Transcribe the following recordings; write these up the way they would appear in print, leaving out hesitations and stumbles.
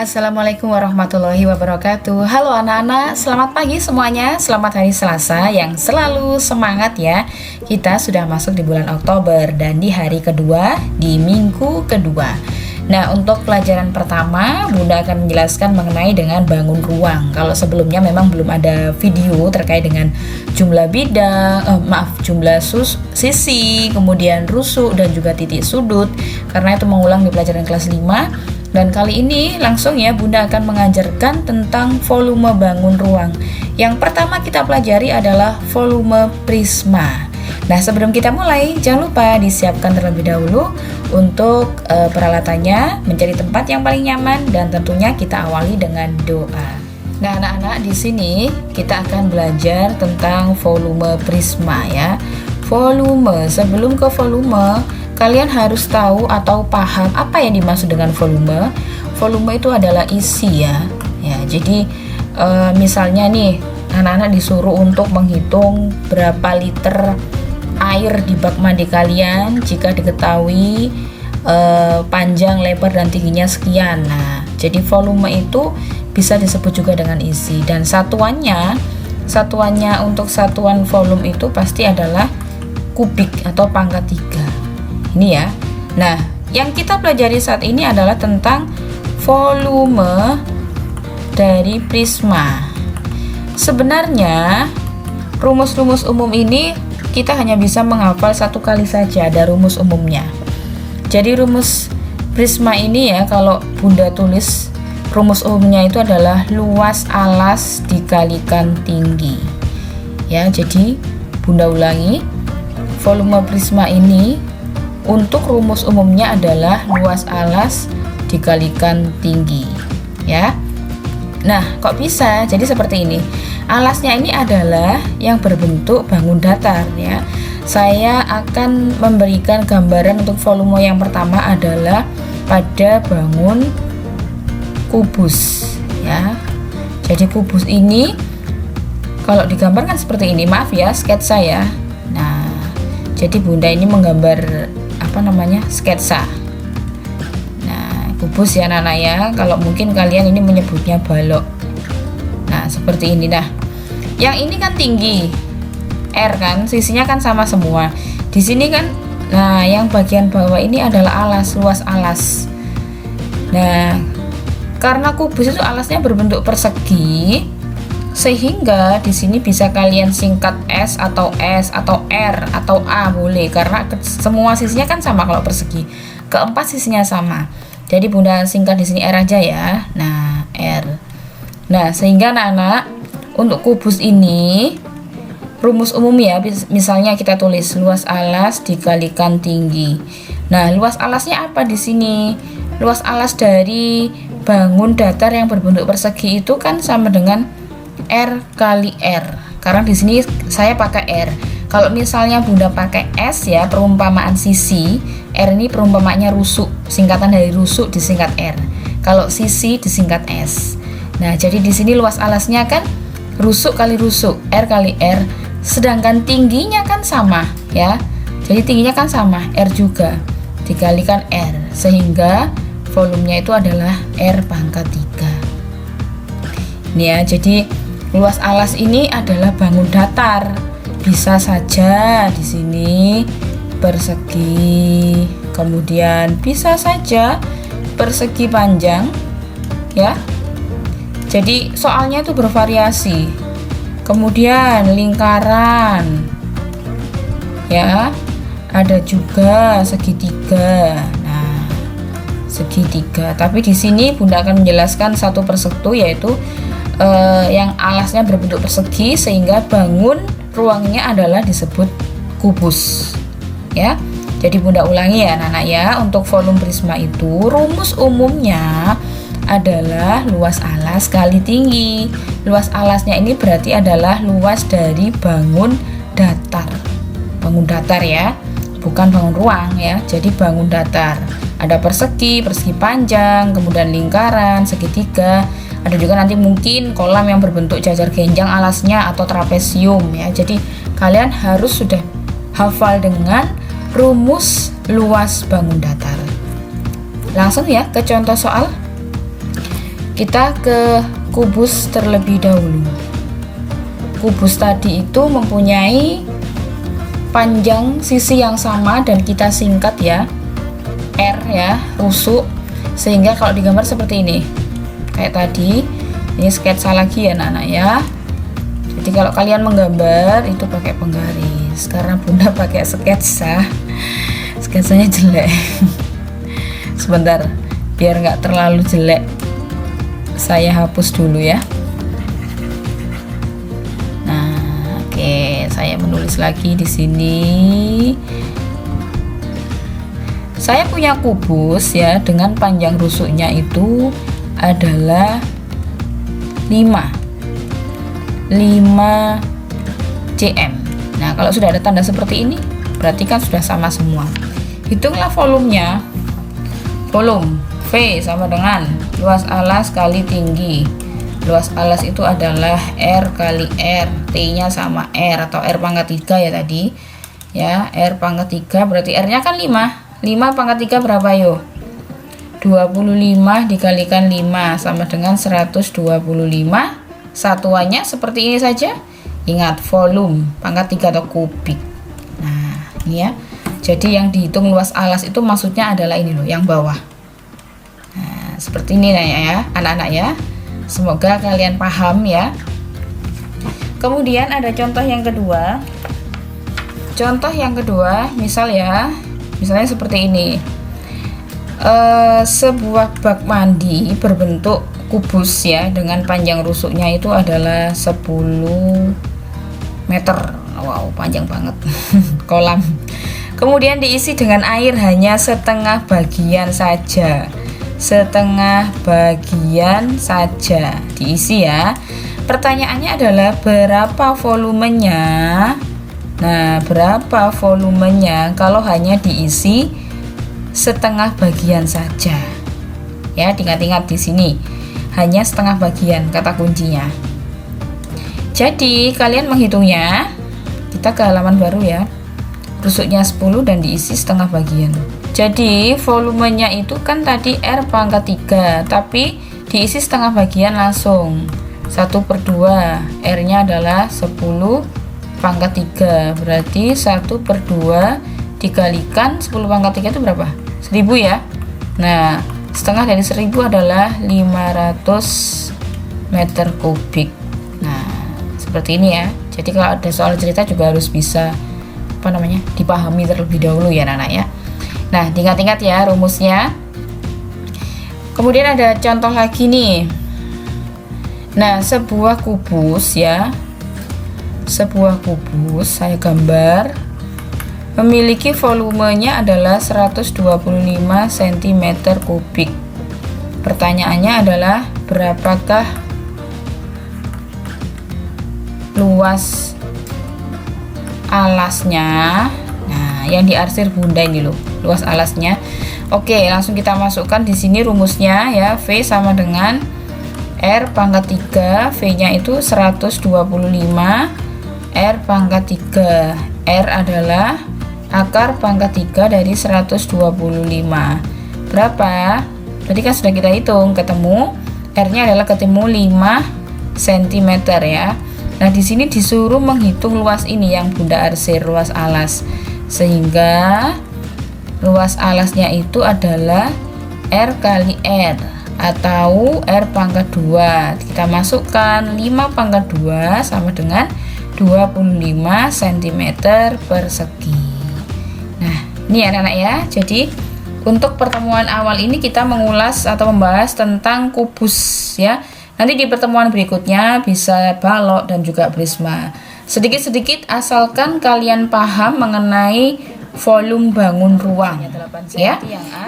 Assalamualaikum warahmatullahi wabarakatuh. Halo anak-anak, selamat pagi semuanya. Selamat hari Selasa yang selalu semangat ya. Kita sudah masuk di bulan Oktober dan di hari kedua, di minggu kedua. Nah, untuk pelajaran pertama, Bunda akan menjelaskan mengenai dengan bangun ruang. Kalau sebelumnya memang belum ada video terkait dengan jumlah bidang, jumlah sisi, kemudian rusuk dan juga titik sudut. Karena itu mengulang di pelajaran kelas 5. Dan kali ini langsung ya Bunda akan mengajarkan tentang volume bangun ruang. Yang pertama kita pelajari adalah volume prisma. Nah, sebelum kita mulai, jangan lupa disiapkan terlebih dahulu untuk peralatannya, mencari tempat yang paling nyaman, dan tentunya kita awali dengan doa. Nah, anak-anak, di sini kita akan belajar tentang volume prisma ya. Volume, sebelum ke volume, kalian harus tahu atau paham apa yang dimaksud dengan volume. Volume itu adalah isi ya. Jadi misalnya nih, anak-anak disuruh untuk menghitung berapa liter air di bak mandi kalian jika diketahui panjang, lebar, dan tingginya sekian. Nah, jadi volume itu bisa disebut juga dengan isi. Dan satuannya untuk satuan volume itu pasti adalah kubik atau pangkat 3. Ini ya. Nah, yang kita pelajari saat ini adalah tentang volume dari prisma. Sebenarnya rumus-rumus umum ini kita hanya bisa menghafal satu kali saja, ada rumus umumnya. Jadi rumus prisma ini ya, kalau Bunda tulis rumus umumnya itu adalah luas alas dikalikan tinggi. Ya, jadi Bunda ulangi, volume prisma ini untuk rumus umumnya adalah luas alas dikalikan tinggi ya. Nah, kok bisa? Jadi seperti ini. Alasnya ini adalah yang berbentuk bangun datar ya. Saya akan memberikan gambaran untuk volume yang pertama adalah pada bangun kubus ya. Jadi kubus ini kalau digambarkan seperti ini, maaf ya, sketsa ya. Nah, jadi Bunda ini menggambar sketsa. Nah, kubus ya anak-anak ya. Kalau mungkin kalian ini menyebutnya balok. Nah, seperti ini. Nah, yang ini kan tinggi R kan, sisinya kan sama semua. Di sini kan, nah yang bagian bawah ini adalah alas, luas alas. Nah, karena kubus itu alasnya berbentuk persegi, sehingga di sini bisa kalian singkat S atau R atau A boleh, karena semua sisinya kan sama kalau persegi. Keempat sisinya sama. Jadi Bunda singkat di sini R aja ya. Nah, R. Nah, sehingga anak-anak untuk kubus ini rumus umum ya, misalnya kita tulis luas alas dikalikan tinggi. Nah, luas alasnya apa di sini? Luas alas dari bangun datar yang berbentuk persegi itu kan sama dengan R kali R. Karena di sini saya pakai R. Kalau misalnya Bunda pakai S ya, perumpamaan sisi, R ini perumpamaannya rusuk, singkatan dari rusuk disingkat R. Kalau sisi disingkat S. Nah, jadi di sini luas alasnya kan rusuk kali rusuk, R kali R. Sedangkan tingginya kan sama ya. Jadi tingginya kan sama, R juga dikalikan R, sehingga volumenya itu adalah R pangkat 3. Ini ya, jadi luas alas ini adalah bangun datar. Bisa saja di sini persegi, kemudian bisa saja persegi panjang ya. Jadi soalnya itu bervariasi. Kemudian lingkaran ya, ada juga segitiga. Nah, segitiga. Tapi di sini Bunda akan menjelaskan satu persatu, yaitu yang alasnya berbentuk persegi sehingga bangun ruangnya adalah disebut kubus ya. Jadi Bunda ulangi ya anak-anak ya, untuk volume prisma itu rumus umumnya adalah luas alas kali tinggi. Luas alasnya ini berarti adalah luas dari bangun datar. Bangun datar ya, bukan bangun ruang ya. Jadi bangun datar. Ada persegi, persegi panjang, kemudian lingkaran, segitiga. Ada juga nanti mungkin kolam yang berbentuk jajar genjang alasnya atau trapesium ya. Jadi kalian harus sudah hafal dengan rumus luas bangun datar. Langsung ya ke contoh soal. Kita ke kubus terlebih dahulu. Kubus tadi itu mempunyai panjang sisi yang sama dan kita singkat ya, R ya, rusuk, sehingga kalau digambar seperti ini kayak tadi. Ini sketsa lagi ya anak-anak ya. Jadi kalau kalian menggambar itu pakai penggaris, karena bunda pakai sketsa, sketsanya jelek. Sebentar, biar nggak terlalu jelek saya hapus dulu ya. Nah, oke, saya menulis lagi di sini. Saya punya kubus ya dengan panjang rusuknya itu adalah 5 cm. Nah, kalau sudah ada tanda seperti ini berarti kan sudah sama semua. Hitunglah volumenya. Volume V sama dengan luas alas kali tinggi. Luas alas itu adalah R kali R, T-nya sama R atau R pangkat 3 ya tadi. Ya, R pangkat 3 berarti R-nya kan 5. 5 pangkat 3 berapa yo? 25 dikalikan 5 sama dengan 125. Satuannya seperti ini saja. Ingat, volume pangkat 3 atau kubik. Nah, ini ya. Jadi yang dihitung luas alas itu maksudnya adalah ini loh, yang bawah. Nah, seperti ini ya anak-anak ya. Semoga kalian paham ya. Kemudian ada contoh yang kedua. Contoh yang kedua, misalnya seperti ini. Sebuah bak mandi berbentuk kubus ya, dengan panjang rusuknya itu adalah 10 meter. Wow, panjang banget. Kolam. Kemudian diisi dengan air hanya setengah bagian saja. Setengah bagian saja diisi ya. Pertanyaannya adalah berapa volumenya? Nah, berapa volumenya kalau hanya diisi setengah bagian saja? Ya, ingat-ingat di sini hanya setengah bagian kata kuncinya. Jadi kalian menghitungnya, kita ke halaman baru ya. Rusuknya 10 dan diisi setengah bagian. Jadi volumenya itu kan tadi R pangkat 3, tapi diisi setengah bagian langsung 1/2. R nya adalah 10 pangkat 3, berarti 1/2 dikalikan 10 pangkat 3 itu berapa? 1000 ya. Nah, setengah dari 1000 adalah 500 meter kubik. Nah, seperti ini ya. Jadi kalau ada soal cerita juga harus bisa dipahami terlebih dahulu ya anak-anak ya. Nah, diingat-ingat ya rumusnya. Kemudian ada contoh lagi nih. Nah, sebuah kubus ya. Sebuah kubus saya gambar memiliki volumenya adalah 125 cm kubik. Pertanyaannya adalah berapakah luas alasnya? Nah, yang diarsir bunda ini loh, luas alasnya. Oke, langsung kita masukkan di sini rumusnya ya. V sama dengan R pangkat 3, V-nya itu 125, R pangkat 3. R adalah akar pangkat 3 dari 125. Berapa? Tadi kan sudah kita hitung, ketemu R-nya adalah ketemu 5 cm ya. Nah, di sini disuruh menghitung luas ini yang bunda arsir, luas alas. Sehingga luas alasnya itu adalah R kali R atau R pangkat 2. Kita masukkan 5 pangkat 2 sama dengan 25 cm persegi. Nah, ini anak-anak ya. Jadi untuk pertemuan awal ini kita mengulas atau membahas tentang kubus ya. Nanti di pertemuan berikutnya bisa balok dan juga prisma. Sedikit-sedikit asalkan kalian paham mengenai volume bangun ruang ya.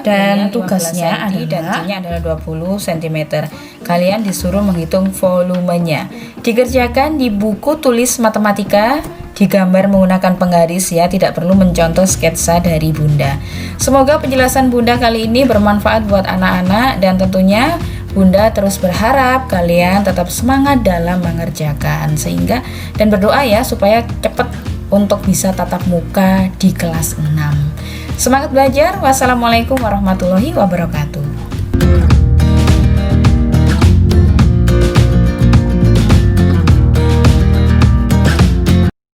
Dan tugasnya adalah 20 cm. Kalian disuruh menghitung volumenya. Dikerjakan di buku tulis matematika, digambar menggunakan penggaris ya, tidak perlu mencontoh sketsa dari bunda. Semoga penjelasan bunda kali ini bermanfaat buat anak-anak, dan tentunya bunda terus berharap kalian tetap semangat dalam mengerjakan sehingga dan berdoa ya supaya cepat untuk bisa tatap muka di kelas 6. Semangat belajar. Wassalamualaikum warahmatullahi wabarakatuh.